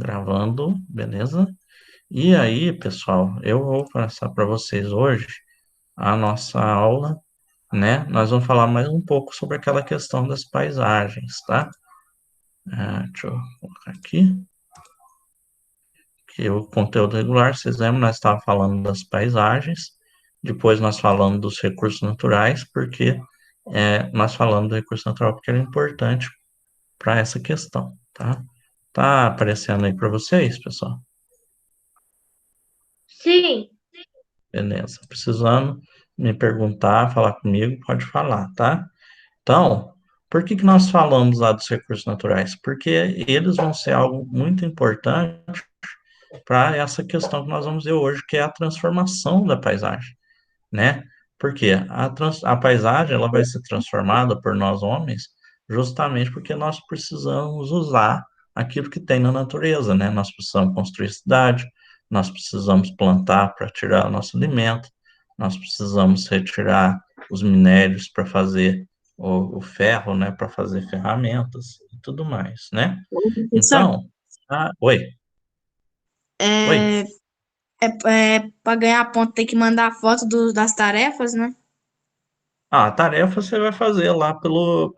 Gravando, beleza? E aí, pessoal, eu vou passar para vocês hoje a nossa aula, né? Nós vamos falar mais um pouco sobre aquela questão das paisagens, tá? Deixa eu colocar aqui, que o conteúdo regular, vocês lembram, nós estávamos falando das paisagens, depois nós falamos dos recursos naturais, porque nós falamos do recurso natural porque ele é importante para essa questão, tá? Tá aparecendo aí para vocês, pessoal? Sim, Beleza. Precisando me perguntar, falar comigo, pode falar, tá? Então, por que que nós falamos lá dos recursos naturais? Porque eles vão ser algo muito importante para essa questão que nós vamos ver hoje, que é a transformação da paisagem, né? Porque a paisagem ela vai ser transformada por nós homens justamente porque nós precisamos usar aquilo que tem na natureza, né? Nós precisamos construir cidade, nós precisamos plantar para tirar o nosso alimento, nós precisamos retirar os minérios para fazer o ferro, né? Para fazer ferramentas e tudo mais, né? professor, Então, oi, oi. é, para ganhar ponto tem que mandar foto das tarefas, né? A tarefa você vai fazer lá pelo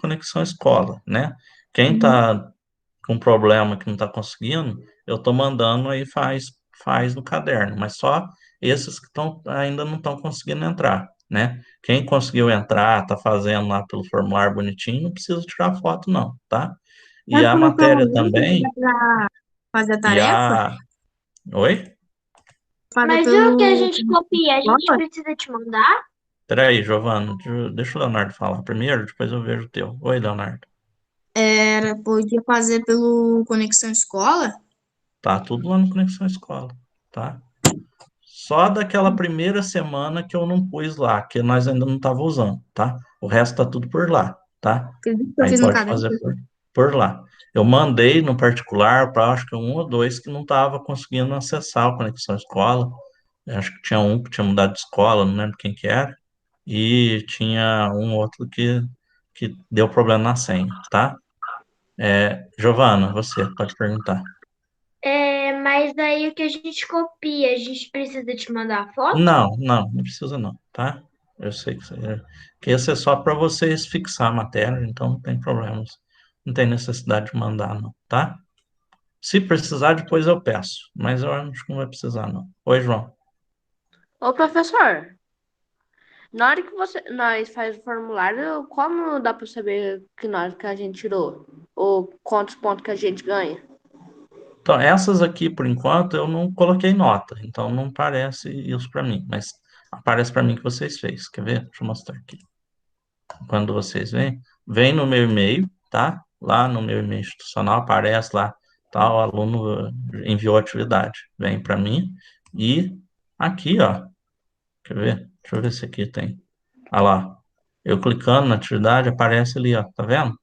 Conexão Escola, né? Quem Uhum. está com problema que não está conseguindo, eu estou mandando aí faz no caderno, mas só esses que ainda não estão conseguindo entrar, né? Quem conseguiu entrar, está fazendo lá pelo formulário bonitinho, não precisa tirar foto não, tá? E Mas a como matéria pelo link também, para fazer a e tarefa? Oi? Paga Mas e o que a pelo gente copia? A gente escola? precisa te mandar? Peraí, Giovana, deixa o Leonardo falar primeiro, depois eu vejo o teu. Oi, Leonardo. Podia fazer pelo Conexão Escola? Tá tudo lá no Conexão Escola, tá? Só daquela primeira semana que eu não pus lá, que nós ainda não tava usando, tá? O resto tá tudo por lá, tá? Acredito que eu Aí fiz no pode caderno. fazer por lá. Eu mandei no particular para acho que um ou dois que não tava conseguindo acessar o Conexão Escola. Eu acho que tinha um que tinha mudado de escola, não lembro quem que era. E tinha um outro que deu problema na senha, tá? Giovana, você pode perguntar. Mas aí o que a gente copia, a gente precisa te mandar a foto? Não precisa não, tá? Eu sei que esse é só para vocês fixar a matéria, então não tem problemas. Não tem necessidade de mandar, não, tá? Se precisar, depois eu peço, mas eu acho que não vai precisar, não. Oi, João. Ô, professor, na hora que nós faz o formulário, como dá para saber que a gente tirou? Ou quantos pontos que a gente ganha? Então, essas aqui, por enquanto, eu não coloquei nota, então não parece isso para mim, mas aparece para mim que vocês fez. Quer ver? Deixa eu mostrar aqui. Quando vocês vêm, vem no meu e-mail, tá? Lá no meu e-mail institucional aparece lá, tá? O aluno enviou a atividade, vem para mim e aqui, ó, quer ver? Deixa eu ver se aqui tem. Ah lá, eu clicando na atividade aparece ali, ó, tá vendo?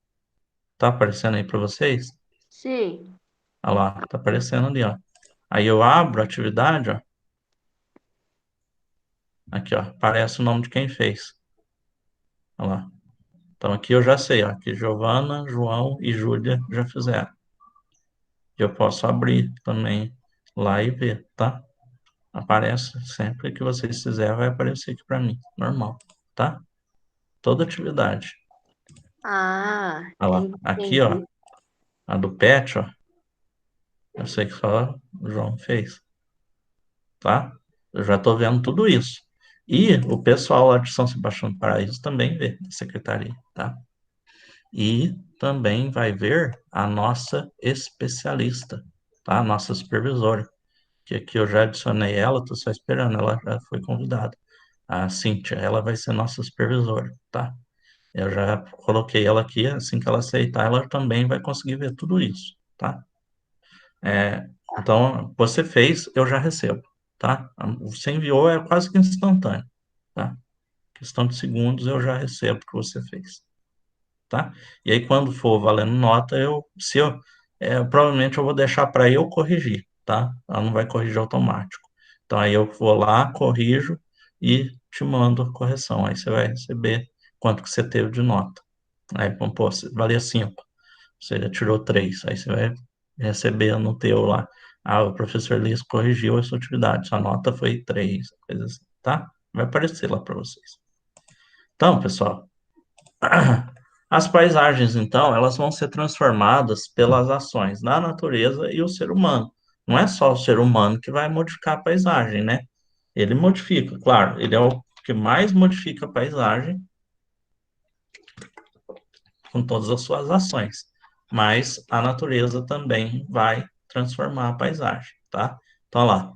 Tá aparecendo aí para vocês? Sim. Ah lá, tá aparecendo ali, ó. Aí eu abro a atividade, ó, aqui, ó, aparece o nome de quem fez. Ah lá. Então aqui eu já sei, ó, que Giovana, João e Júlia já fizeram. Eu posso abrir também lá e ver, tá? Aparece sempre que vocês fizerem, vai aparecer aqui para mim, normal, tá? Toda atividade. Ah, Olha lá, aqui, ó, entendi. a do pet, ó, eu sei que só o João fez, tá? Eu já tô vendo tudo isso. E o pessoal lá de São Sebastião do Paraíso também vê, da secretaria, tá? E também vai ver a nossa especialista, tá? A nossa supervisora, que aqui eu já adicionei ela, tô só esperando, ela já foi convidada. A Cíntia, ela vai ser nossa supervisora, tá? Eu já coloquei ela aqui, assim que ela aceitar, ela também vai conseguir ver tudo isso, tá? Então, você fez, eu já recebo, tá? Você enviou, é quase que instantâneo, tá? Questão de segundos, eu já recebo o que você fez, tá? E aí, quando for valendo nota, se eu, provavelmente eu vou deixar para eu corrigir, tá? Ela não vai corrigir automático. Então, aí eu vou lá, corrijo e te mando a correção. Aí você vai receber quanto que você teve de nota. Aí, pô, valia 5, você já tirou 3. Aí você vai receber no teu lá. Ah, o professor Liz corrigiu a sua atividade, sua nota foi 3, coisa assim, tá? Vai aparecer lá para vocês. Então, pessoal, as paisagens, então, elas vão ser transformadas pelas ações da natureza e o ser humano. Não é só o ser humano que vai modificar a paisagem, né? Ele modifica, claro, ele é o que mais modifica a paisagem com todas as suas ações, mas a natureza também vai transformar a paisagem, tá? Então, lá,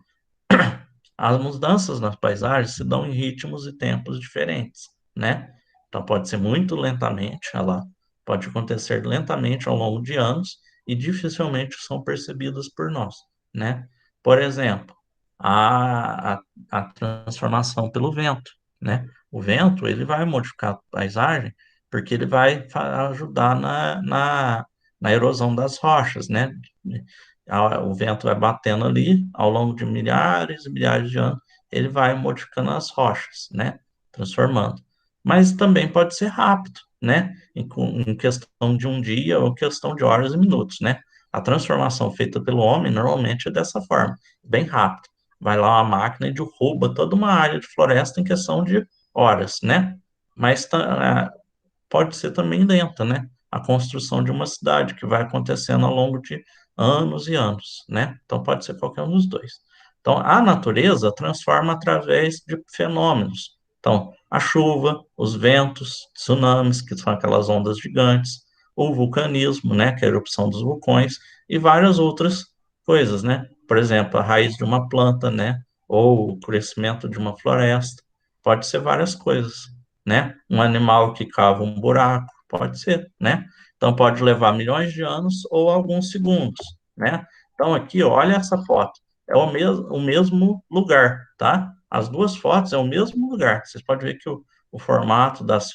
as mudanças nas paisagens se dão em ritmos e tempos diferentes, né? Então pode ser muito lentamente, ela pode acontecer lentamente ao longo de anos e dificilmente são percebidas por nós, né? Por exemplo, a transformação pelo vento, né? O vento, ele vai modificar a paisagem porque ele vai ajudar na erosão das rochas, né? O vento vai batendo ali ao longo de milhares e milhares de anos, ele vai modificando as rochas, né? Transformando. Mas também pode ser rápido, né? Em questão de um dia ou questão de horas e minutos, né? A transformação feita pelo homem normalmente é dessa forma, bem rápido. Vai lá uma máquina e derruba toda uma área de floresta em questão de horas, né? Mas pode ser também lenta, né? A construção de uma cidade que vai acontecendo ao longo de anos e anos, né? Então pode ser qualquer um dos dois. Então a natureza transforma através de fenômenos. Então a chuva, os ventos, tsunamis, que são aquelas ondas gigantes, o vulcanismo, né, que é a erupção dos vulcões e várias outras coisas, né? Por exemplo, a raiz de uma planta, né, ou o crescimento de uma floresta, pode ser várias coisas, né? Um animal que cava um buraco, pode ser, né? Então pode levar milhões de anos ou alguns segundos, né? Então aqui, olha essa foto, é o mesmo lugar, tá? As duas fotos é o mesmo lugar. Vocês podem ver que o formato das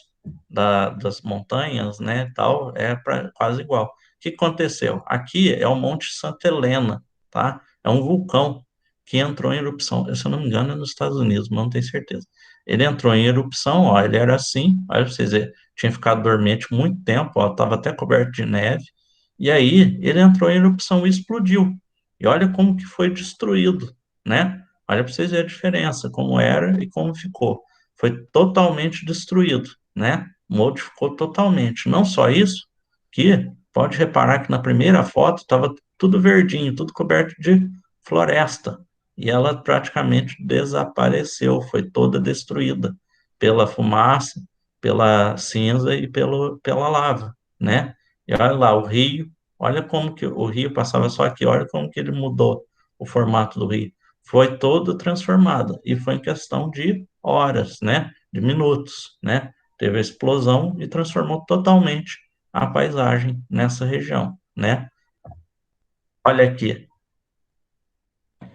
montanhas, né, tal, é quase igual. O que aconteceu? Aqui é o Monte Santa Helena, tá? É um vulcão que entrou em erupção, se eu não me engano, é nos Estados Unidos, mas não tenho certeza. Ele entrou em erupção, ó, ele era assim, olha pra vocês verem, tinha ficado dormente muito tempo, ó, estava até coberto de neve, e aí ele entrou em erupção e explodiu. E olha como que foi destruído, né? Olha para vocês verem a diferença, como era e como ficou. Foi totalmente destruído, né? Modificou totalmente. Não só isso, que pode reparar que na primeira foto estava tudo verdinho, tudo coberto de floresta e ela praticamente desapareceu, foi toda destruída pela fumaça, pela cinza e pela lava, né? E olha lá, o rio, olha como que o rio passava só aqui, olha como que ele mudou o formato do rio. Foi todo transformado e foi em questão de horas, né? De minutos, né? Teve a explosão e transformou totalmente a paisagem nessa região, né? Olha aqui,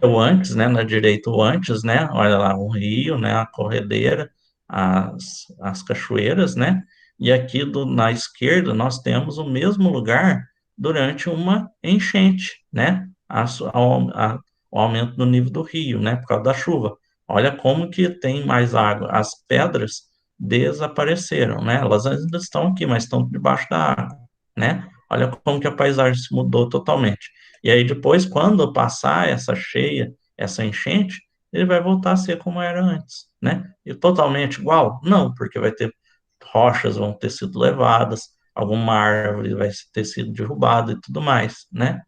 o antes, né, na direita o antes, né, olha lá, o rio, né, a corredeira, as cachoeiras, né, e aqui na esquerda nós temos o mesmo lugar durante uma enchente, né, o aumento do nível do rio, né, por causa da chuva. Olha como que tem mais água, as pedras desapareceram, né, elas ainda estão aqui, mas estão debaixo da água, né, olha como que a paisagem se mudou totalmente. E aí depois, quando passar essa cheia, essa enchente, ele vai voltar a ser como era antes, né? E totalmente igual? Não, porque vai ter rochas vão ter sido levadas, alguma árvore vai ter sido derrubada e tudo mais, né?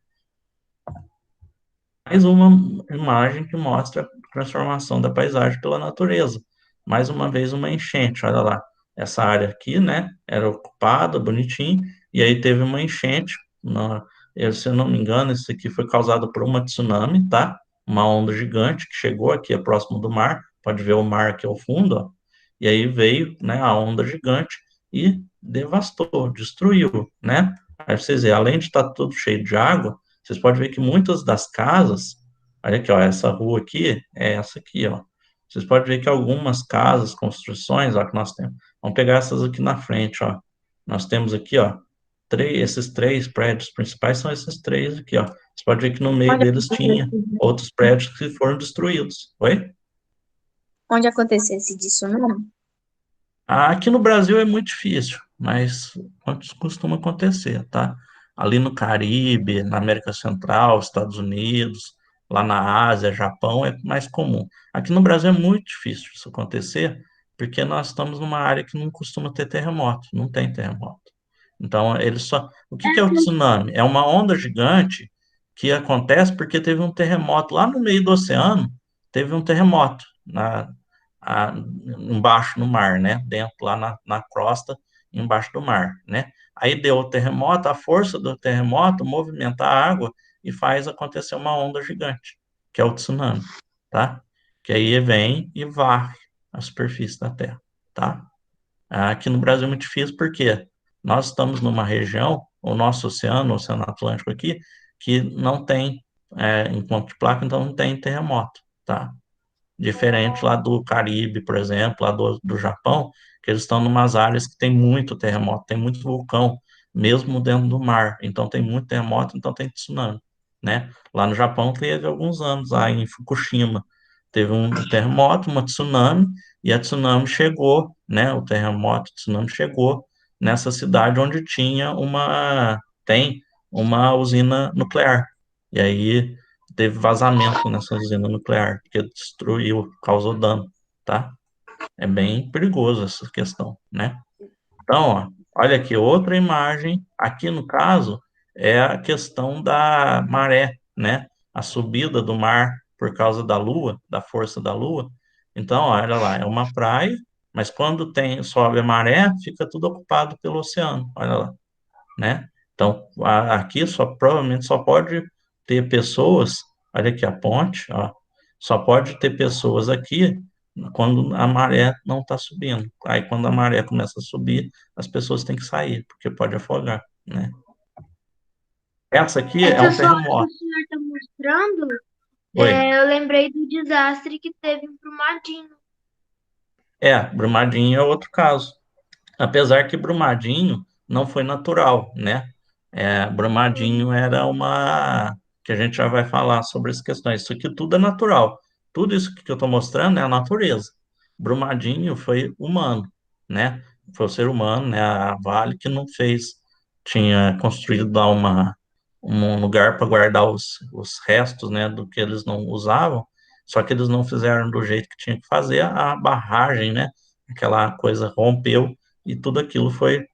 Mais uma imagem que mostra a transformação da paisagem pela natureza. Mais uma vez uma enchente, olha lá. Essa área aqui, né, era ocupada, bonitinho, e aí teve uma enchente. Se eu não me engano, isso aqui foi causado por uma tsunami, tá? Uma onda gigante que chegou aqui próximo do mar. Pode ver o mar aqui ao fundo, ó. E aí veio, né, a onda gigante e devastou, destruiu, né? Aí vocês verem, além de estar tudo cheio de água, vocês podem ver que muitas das casas, olha aqui, ó, essa rua aqui é essa aqui, ó. Vocês podem ver que algumas casas, construções, ó, que nós temos. Vamos pegar essas aqui na frente, ó. Nós temos aqui, ó, esses três prédios principais são esses três aqui, ó. Você pode ver que no meio Onde deles tinha acontecesse, outros prédios que foram destruídos. Oi? onde acontecesse disso, não? Aqui no Brasil é muito difícil, mas costuma acontecer, tá? ali no Caribe, na América Central, Estados Unidos, lá na Ásia, Japão, é mais comum. Aqui no Brasil é muito difícil isso acontecer, porque nós estamos numa área que não costuma ter terremoto, não tem terremoto. Então, eles só. O que que é o tsunami? É uma onda gigante que acontece porque teve um terremoto lá no meio do oceano, teve um terremoto embaixo no mar, né? Dentro, lá na crosta, embaixo do mar, né? Aí deu o terremoto, a força do terremoto movimenta a água e faz acontecer uma onda gigante, que é o tsunami, tá? Que aí vem e varre a superfície da Terra, tá? Aqui no Brasil é muito difícil porque nós estamos numa região, o nosso oceano, o Oceano Atlântico aqui, que não tem encontro de placa, então não tem terremoto, tá? Diferente lá do Caribe, por exemplo, lá do Japão, que eles estão em umas áreas que tem muito terremoto, tem muito vulcão, mesmo dentro do mar. Então tem muito terremoto, então tem tsunami, né? Lá no Japão teve alguns anos, lá em Fukushima, teve um terremoto, uma tsunami, e a tsunami chegou, né? O terremoto, o tsunami chegou nessa cidade onde tem uma usina nuclear. E aí teve vazamento nessa usina nuclear, que destruiu, causou dano, tá? É bem perigoso essa questão, né? Então, ó, olha aqui, outra imagem. Aqui no caso é a questão da maré, né? A subida do mar por causa da lua, da força da lua. Então, ó, olha lá, é uma praia, mas quando sobe a maré, fica tudo ocupado pelo oceano. Olha lá, né? Então, aqui provavelmente só pode ter pessoas, olha aqui a ponte, ó, só pode ter pessoas aqui quando a maré não está subindo. Aí, quando a maré começa a subir, as pessoas têm que sair, porque pode afogar, né? Essa aqui é Essa um foto que o terremoto. senhor está mostrando, Oi. eu lembrei do desastre que teve em Brumadinho. Brumadinho é outro caso. Apesar que Brumadinho não foi natural, né? Brumadinho era que a gente já vai falar sobre essas questões. Isso aqui tudo é natural. Tudo isso que eu estou mostrando é a natureza. Brumadinho foi humano, né? Foi o ser humano, né? A Vale que não fez, tinha construído lá um lugar para guardar os restos, né? Do que eles não usavam. Só que eles não fizeram do jeito que tinha que fazer a barragem, né? Aquela coisa rompeu e tudo aquilo foi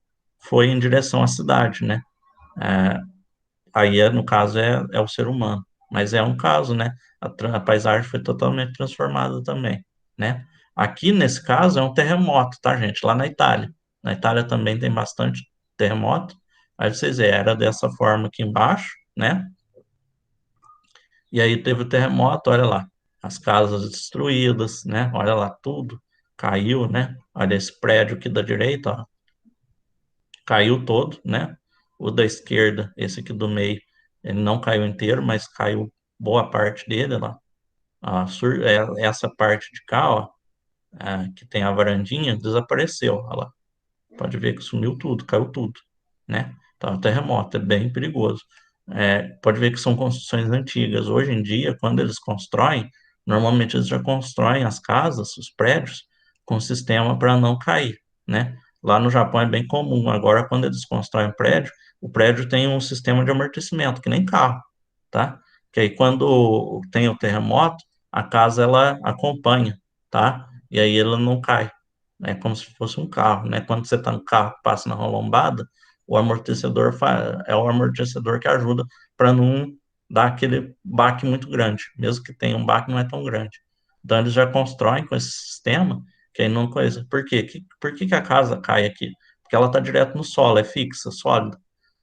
em direção à cidade, né? É, aí, no caso, é o ser humano. Mas é um caso, né? A paisagem foi totalmente transformada também, né? Aqui, nesse caso, é um terremoto, tá, gente? Lá na Itália. Na Itália também tem bastante terremoto. Aí vocês veem, era dessa forma aqui embaixo, né? E aí teve o terremoto, olha lá. As casas destruídas, né? Olha lá, tudo caiu, né? Olha esse prédio aqui da direita, ó, caiu todo, né? O da esquerda, esse aqui do meio, ele não caiu inteiro, mas caiu boa parte dele lá. Essa parte de cá, ó, que tem a varandinha, desapareceu, ó lá. Pode ver que sumiu tudo, caiu tudo, né? Então, é um terremoto, é bem perigoso. Pode ver que são construções antigas. Hoje em dia, quando eles constroem, normalmente eles já constroem as casas, os prédios, com sistema para não cair, né? Lá no Japão é bem comum. Agora, quando eles constroem prédio, o prédio tem um sistema de amortecimento, que nem carro, tá? Que aí, quando tem o terremoto, a casa ela acompanha, tá? E aí ela não cai. É como se fosse um carro, né? Quando você está no carro, passa na rua lombada, é o amortecedor que ajuda para não dar aquele baque muito grande. Mesmo que tenha um baque, não é tão grande. Então, eles já constroem com esse sistema, que aí não coisa. Por quê? Por que que a casa cai aqui? Porque ela está direto no solo, é fixa, sólida.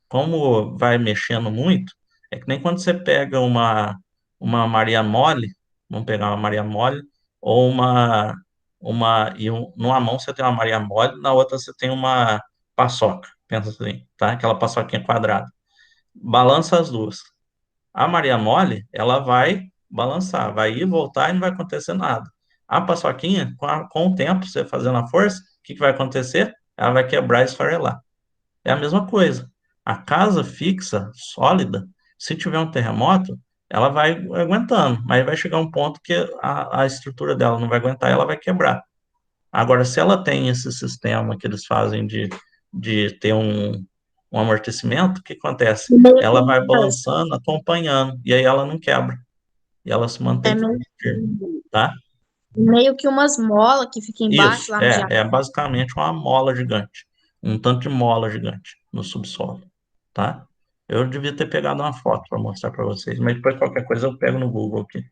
Como vai mexendo muito, é que nem quando você pega uma Maria Mole, vamos pegar uma Maria Mole, ou numa mão você tem uma Maria Mole, na outra você tem uma paçoca, pensa assim, tá? Aquela paçoquinha quadrada. Balança as duas. A Maria Mole, ela vai balançar, vai ir e voltar e não vai acontecer nada. A paçoquinha, com o tempo, você fazendo a força, o que que vai acontecer? Ela vai quebrar e esfarelar. É a mesma coisa. A casa fixa, sólida, se tiver um terremoto, ela vai aguentando, mas vai chegar um ponto que a estrutura dela não vai aguentar e ela vai quebrar. Agora, se ela tem esse sistema que eles fazem de ter um amortecimento, o que acontece? Meio que Ela vai umas, balançando, acompanhando, e aí ela não quebra, e ela se é mantém firme, tá? meio que umas molas que fica embaixo Isso, lá no é diagrama. basicamente uma mola gigante, um tanto de mola gigante no subsolo, tá? Eu devia ter pegado uma foto para mostrar para vocês, mas depois qualquer coisa eu pego no Google aqui.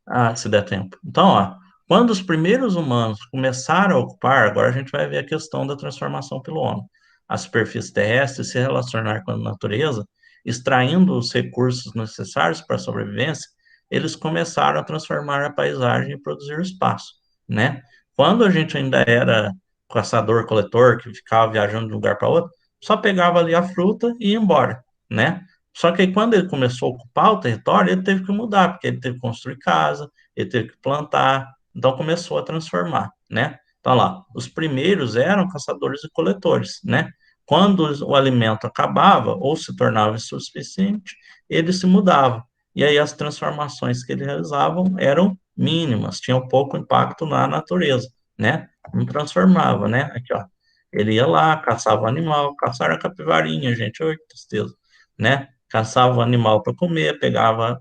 Ah, se der tempo. Então, ó, quando os primeiros humanos começaram a ocupar, agora a gente vai ver a questão da transformação pelo homem. A superfície terrestre se relacionar com a natureza, extraindo os recursos necessários para a sobrevivência, eles começaram a transformar a paisagem e produzir o espaço, né? Quando a gente ainda era caçador-coletor, que ficava viajando de um lugar para outro, só pegava ali a fruta e ia embora, né? Só que aí, quando ele começou a ocupar o território, ele teve que mudar, porque ele teve que construir casa, ele teve que plantar, então começou a transformar, né? Então lá, os primeiros eram caçadores e coletores, né? Quando o alimento acabava ou se tornava insuficiente, ele se mudava. E aí as transformações que eles realizavam eram mínimas, tinham pouco impacto na natureza, né? Não transformava, né? Aqui, ó. Ele ia lá, caçava o animal, caçaram a capivarinha, gente, oi, que tristeza, né? Caçava o animal para comer, pegava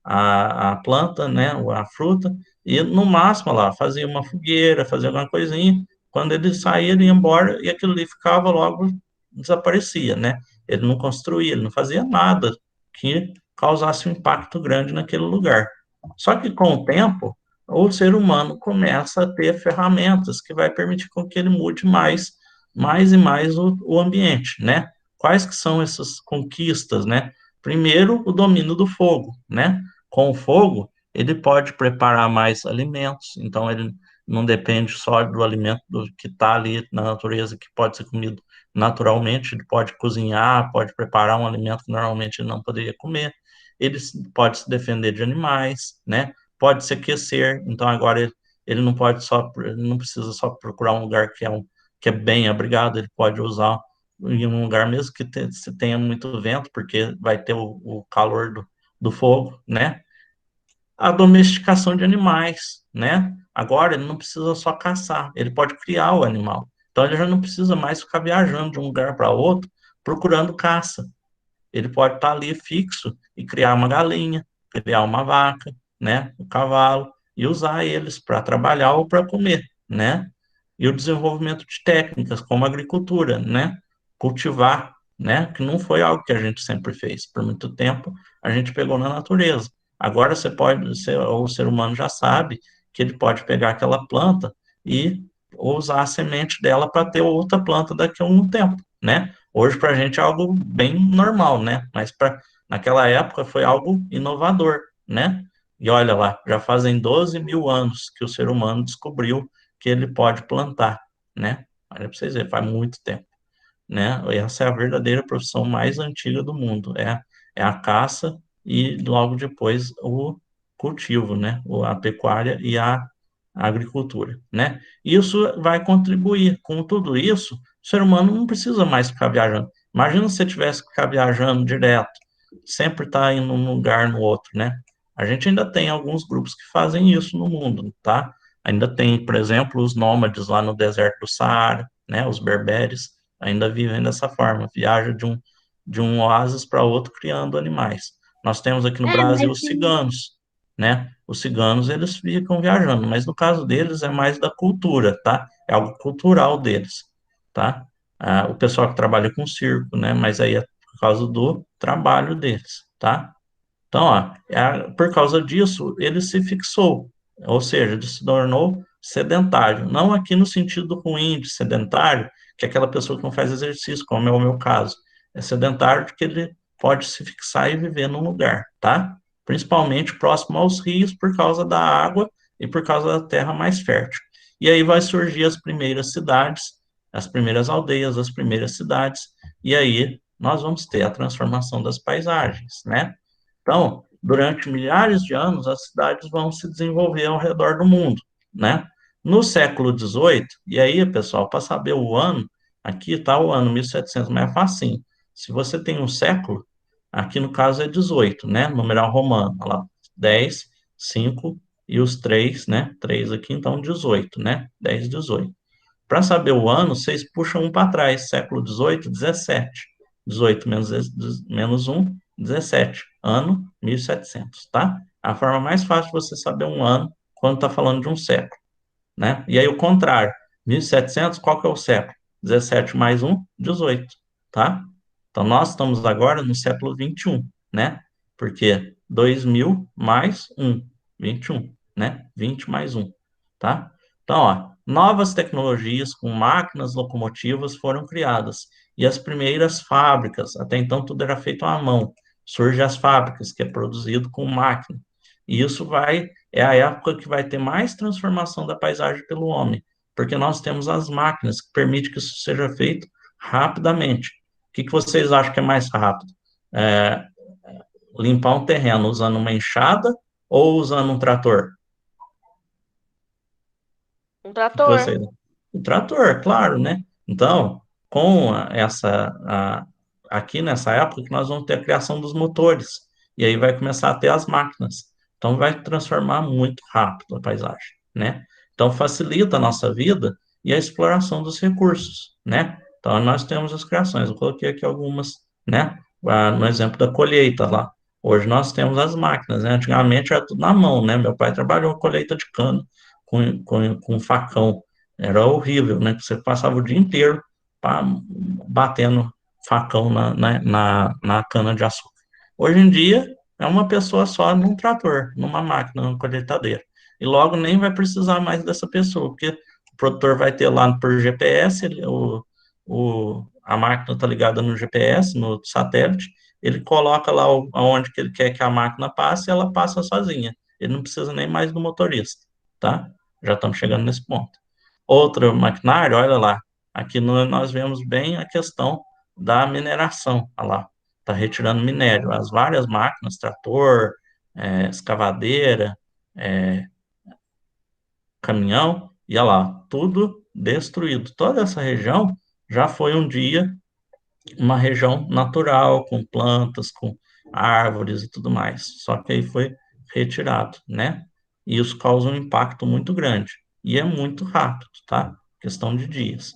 a planta, né, a fruta, e no máximo lá, fazia uma fogueira, fazia alguma coisinha, quando ele saía, ele ia embora, e aquilo ali ficava logo, desaparecia, né? Ele não construía, ele não fazia nada que causasse um impacto grande naquele lugar. Só que com o tempo, o ser humano começa a ter ferramentas que vai permitir com que ele mude mais e mais o ambiente, né? Quais que são essas conquistas, né? Primeiro, o domínio do fogo, né? Com o fogo, ele pode preparar mais alimentos, então ele não depende só do alimento que está ali na natureza, que pode ser comido naturalmente, ele pode cozinhar, pode preparar um alimento que normalmente ele não poderia comer, ele pode se defender de animais, né? Pode se aquecer, então agora ele não pode só, ele não precisa só procurar um lugar que é bem abrigado, ele pode usar em um lugar mesmo que se tenha muito vento, porque vai ter o calor do fogo, né? A domesticação de animais, né? Agora ele não precisa só caçar, ele pode criar o animal. Então ele já não precisa mais ficar viajando de um lugar para outro procurando caça. Ele pode estar ali fixo e criar uma galinha, criar uma vaca, né? Um cavalo e usar eles para trabalhar ou para comer, né? E o desenvolvimento de técnicas como agricultura, né? Cultivar, né? Que não foi algo que a gente sempre fez. Por muito tempo a gente pegou na natureza. Agora o ser humano já sabe que ele pode pegar aquela planta e usar a semente dela para ter outra planta daqui a um tempo, né? Hoje para a gente é algo bem normal, né? Mas naquela época foi algo inovador, né? E olha lá, já fazem 12 mil anos que o ser humano descobriu que ele pode plantar, né? Olha para vocês verem, faz muito tempo, né? Essa é a verdadeira profissão mais antiga do mundo, é a caça e logo depois o cultivo, né? A pecuária e a agricultura, né? Isso vai contribuir com tudo isso, o ser humano não precisa mais ficar viajando. Imagina se você tivesse que ficar viajando direto, sempre estar indo num lugar no outro, né? A gente ainda tem alguns grupos que fazem isso no mundo, tá? Ainda tem, por exemplo, os nômades lá no deserto do Saara, né? Os berberes ainda vivem dessa forma, viaja de um oásis para outro criando animais. Nós temos aqui no É, Brasil mas os ciganos, né? Os ciganos, eles ficam viajando, mas no caso deles é mais da cultura, tá? É algo cultural deles, tá? O pessoal que trabalha com circo, né? Mas aí é por causa do trabalho deles, tá? Então, ó, por causa disso, ele se fixou, ou seja, ele se tornou sedentário. Não aqui no sentido ruim de sedentário, que é aquela pessoa que não faz exercício, como é o meu caso. É sedentário porque ele pode se fixar e viver num lugar, tá? Principalmente próximo aos rios, por causa da água e por causa da terra mais fértil. E aí vai surgir as primeiras cidades, as primeiras aldeias, as primeiras cidades, e aí nós vamos ter a transformação das paisagens, né? Então, durante milhares de anos, as cidades vão se desenvolver ao redor do mundo, né? No século XVIII, e aí, pessoal, para saber o ano, aqui está o ano 1700, mas é facinho. Se você tem um século, aqui no caso é 18, né? Numeral romano, olha lá, 10, 5 e os 3, né? 3 aqui, então 18, né? 10, 18. Para saber o ano, vocês puxam um para trás, século XVIII, 17, 18 menos 1, 17. Ano 1700, tá? A forma mais fácil de você saber um ano quando está falando de um século, né? E aí o contrário, 1700, qual que é o século? 17 mais 1, 18, tá? Então nós estamos agora no século 21, né? Porque 2000 mais 1, 21, né? 20 mais 1, tá? Então, ó, novas tecnologias com máquinas locomotivas foram criadas e as primeiras fábricas, até então tudo era feito à mão, surgem as fábricas, que é produzido com máquina. E isso é a época que vai ter mais transformação da paisagem pelo homem, porque nós temos as máquinas que permitem que isso seja feito rapidamente. O que vocês acham que é mais rápido? É, limpar um terreno usando uma enxada ou usando um trator? Um O que trator. vocês... O trator, claro, né? Então, com aqui nessa época que nós vamos ter a criação dos motores, e aí vai começar a ter as máquinas. Então, vai transformar muito rápido a paisagem, né? Então, facilita a nossa vida e a exploração dos recursos, né? Então, nós temos as criações. Eu coloquei aqui algumas, né? No exemplo da colheita lá. Hoje nós temos as máquinas, né? Antigamente era tudo na mão, né? Meu pai trabalhou com colheita de cana, com facão. Era horrível, né? Você passava o dia inteiro batendo facão na cana de açúcar. Hoje em dia, é uma pessoa só num trator, numa máquina, numa colheitadeira. E logo nem vai precisar mais dessa pessoa, porque o produtor vai ter lá por GPS, a máquina está ligada no GPS, no satélite, ele coloca lá onde que ele quer que a máquina passe e ela passa sozinha. Ele não precisa nem mais do motorista, tá? Já estamos chegando nesse ponto. Outro maquinário, olha lá, aqui nós vemos bem a questão da mineração, olha lá, está retirando minério, as várias máquinas, trator, escavadeira, é, caminhão, e olha lá, tudo destruído. Toda essa região já foi um dia uma região natural, com plantas, com árvores e tudo mais. Só que aí foi retirado, né? E isso causa um impacto muito grande. E é muito rápido, tá? Questão de dias.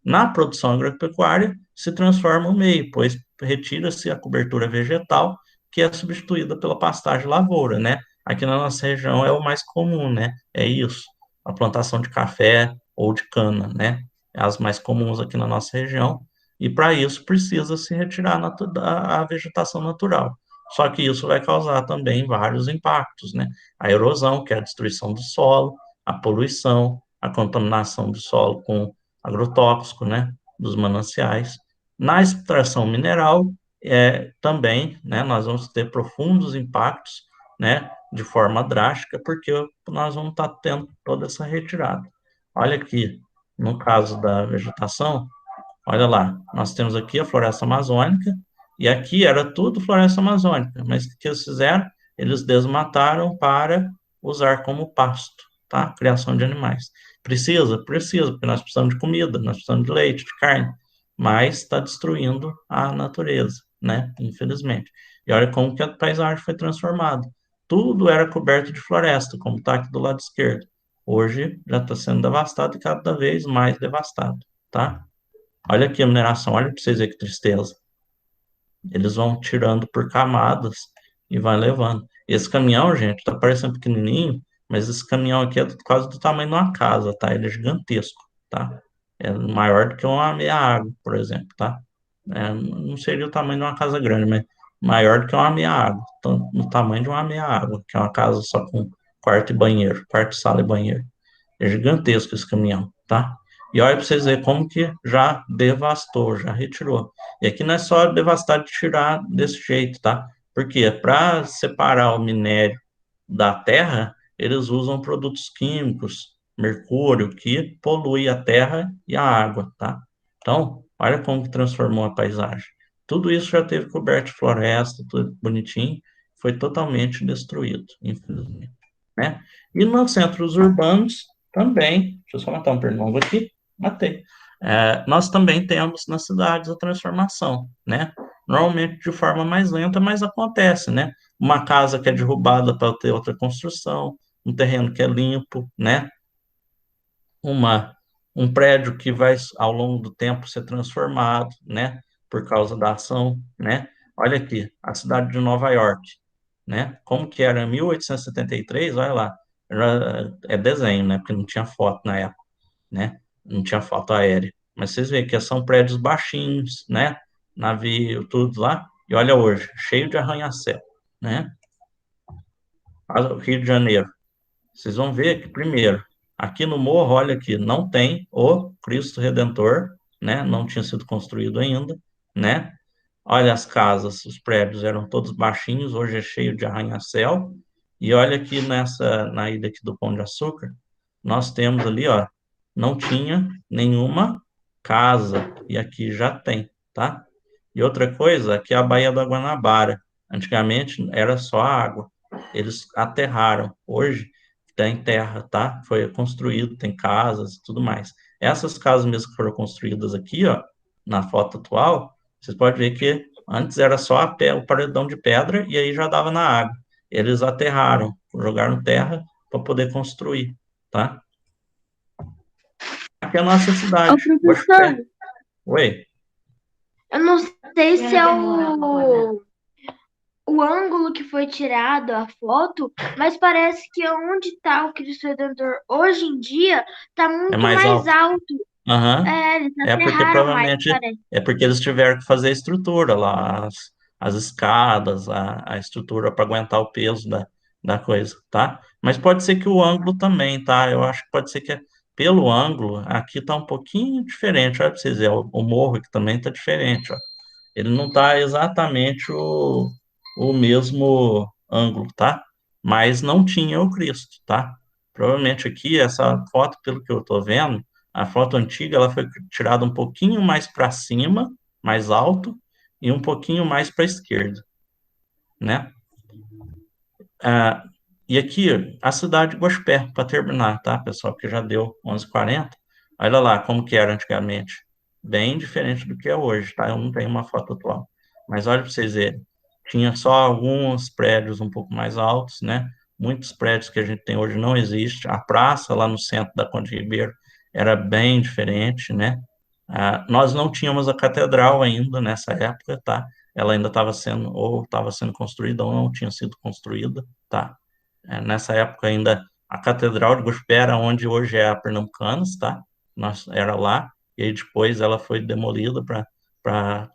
Na produção agropecuária, se transforma o meio, pois retira-se a cobertura vegetal, que é substituída pela pastagem lavoura, né? Aqui na nossa região é o mais comum, né? É isso, a plantação de café ou de cana, né? É as mais comuns aqui na nossa região, e para isso precisa se retirar a vegetação natural. Só que isso vai causar também vários impactos, né? A erosão, que é a destruição do solo, a poluição, a contaminação do solo com agrotóxico, né? Dos mananciais. Na extração mineral, também, né? Nós vamos ter profundos impactos, né? De forma drástica, porque nós vamos estar tendo toda essa retirada. Olha aqui, no caso da vegetação, olha lá, nós temos aqui a floresta amazônica, e aqui era tudo floresta amazônica, mas o que eles fizeram? Eles desmataram para usar como pasto, tá? Criação de animais. Precisa? Precisa, porque nós precisamos de comida, nós precisamos de leite, de carne, mas está destruindo a natureza, né? Infelizmente. E olha como que a paisagem foi transformada. Tudo era coberto de floresta, como está aqui do lado esquerdo. Hoje já está sendo devastado e cada vez mais devastado, tá? Olha aqui a mineração, olha para vocês verem que tristeza. Eles vão tirando por camadas e vai levando. Esse caminhão, gente, tá parecendo pequenininho, mas esse caminhão aqui é quase do tamanho de uma casa, tá? Ele é gigantesco, tá? É maior do que uma meia-água, por exemplo, tá? Não seria o tamanho de uma casa grande, mas maior do que uma meia-água. Então, no tamanho de uma meia-água, que é uma casa só com quarto e banheiro, quarto, sala e banheiro. É gigantesco esse caminhão, tá? E olha para vocês verem como que já devastou, já retirou. E aqui não é só devastar de tirar desse jeito, tá? Porque para separar o minério da terra, eles usam produtos químicos, mercúrio, que polui a terra e a água, tá? Então, olha como que transformou a paisagem. Tudo isso já teve coberto de floresta, tudo bonitinho, foi totalmente destruído, infelizmente, né? E nos centros urbanos também, deixa eu só matar um pernilongo aqui, matei. Nós também temos nas cidades a transformação, né? Normalmente de forma mais lenta, mas acontece, né? Uma casa que é derrubada para ter outra construção, um terreno que é limpo, né? Uma, um prédio que vai, ao longo do tempo, ser transformado, né? por causa da ação, né? Olha aqui, a cidade de Nova York, né? Como que era em 1873, olha lá, é desenho, né? Porque não tinha foto na época, né? Não tinha foto aérea. Mas vocês veem que são prédios baixinhos, né? Navio, tudo lá. E olha hoje, cheio de arranha-céu, né? O Rio de Janeiro. Vocês vão ver que, primeiro, aqui no morro, olha aqui, não tem o Cristo Redentor, né? Não tinha sido construído ainda, né? Olha as casas, os prédios eram todos baixinhos, hoje é cheio de arranha-céu. E olha aqui na ilha aqui do Pão de Açúcar, nós temos ali, ó, não tinha nenhuma casa, e aqui já tem, tá? E outra coisa, aqui é a Baía da Guanabara. Antigamente era só água. Eles aterraram. Hoje tem terra, tá? Foi construído, tem casas e tudo mais. Essas casas mesmo que foram construídas aqui, ó, na foto atual, vocês podem ver que antes era só o paredão de pedra e aí já dava na água. Eles aterraram, jogaram terra para poder construir, tá? Aqui é a nossa Ô, cidade, professor, Guaxupé. Oi, eu não sei se é o ângulo que foi tirado a foto, mas parece que onde está o Cristo Redentor hoje em dia está é muito mais mais alto. alto. Aham. Eles É porque aterraram mais, provavelmente parece. é porque eles tiveram que fazer a estrutura lá, as escadas, a estrutura para aguentar o peso da coisa, tá? Mas pode ser que o ângulo também, tá? Eu acho que pode ser que pelo ângulo aqui tá um pouquinho diferente. Olha para vocês verem, o morro aqui também tá diferente, ó. Ele não tá exatamente o mesmo ângulo, tá? Mas não tinha o Cristo, tá? Provavelmente aqui, essa foto, pelo que eu tô vendo, a foto antiga ela foi tirada um pouquinho mais para cima, mais alto, e um pouquinho mais para a esquerda, né? Ah, e aqui, a cidade de Gospé, para terminar, tá, pessoal? Que já deu 11h40. Olha lá como que era antigamente. Bem diferente do que é hoje, tá? Eu não tenho uma foto atual. Mas olha para vocês verem. Tinha só alguns prédios um pouco mais altos, né? Muitos prédios que a gente tem hoje não existe. A praça lá no centro da Conde Ribeiro era bem diferente, né? Nós não tínhamos a catedral ainda nessa época, tá? Ela ainda estava sendo construída ou não tinha sido construída, tá? Nessa época ainda a Catedral de Guaxupé era onde hoje é a Pernambucanas, tá? Nós era lá e aí depois ela foi demolida para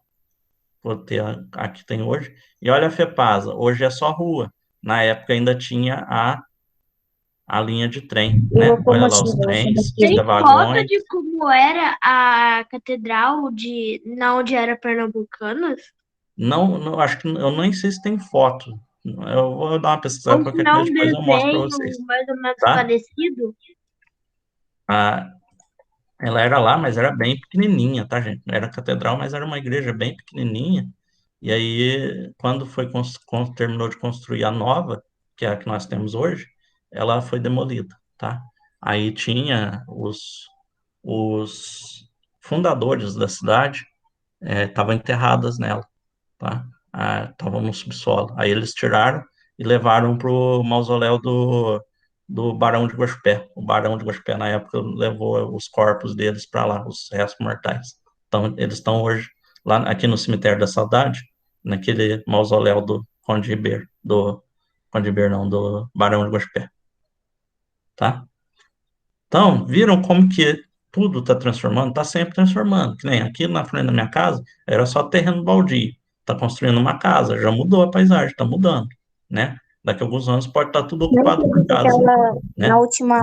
ter a que tem hoje. E olha a FEPASA, hoje é só rua. Na época ainda tinha a linha de trem, E né? Olha lá os locomotiva, trens, locomotiva. Tem tinha foto vagões. de como era a catedral de na onde era Pernambucanas? Não, não, acho que eu nem sei se tem foto. Eu vou dar uma pesquisada Ou se qualquer não dia, um depois eu mostro para desenho vocês, mais ou menos tá? parecido? Ah, ela era lá, mas era bem pequenininha, tá, gente? Não era catedral, mas era uma igreja bem pequenininha. E aí, quando terminou de construir a nova, que é a que nós temos hoje, ela foi demolida, tá? Aí tinha os fundadores da cidade, estavam enterradas nela, tá? Estavam no subsolo. Aí eles tiraram e levaram para o mausoléu do Barão de Guaxupé. O Barão de Guaxupé, na época, levou os corpos deles para lá, os restos mortais. Então, eles estão hoje lá aqui no Cemitério da Saudade, naquele mausoléu do Conde Ribeiro, do Conde Ribeiro não, do Barão de Guaxupé, tá? Então, viram como que tudo está transformando? Está sempre transformando. Que nem aqui na frente da minha casa, era só terreno baldio. Está construindo uma casa, já mudou a paisagem, está mudando, né? Daqui a alguns anos pode estar tudo Não ocupado por tem casa, aquela, na né? última,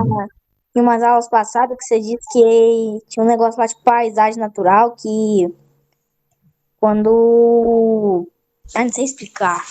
em umas aulas passadas, que você disse que tinha um negócio lá de paisagem natural, que quando... Ah, não sei explicar.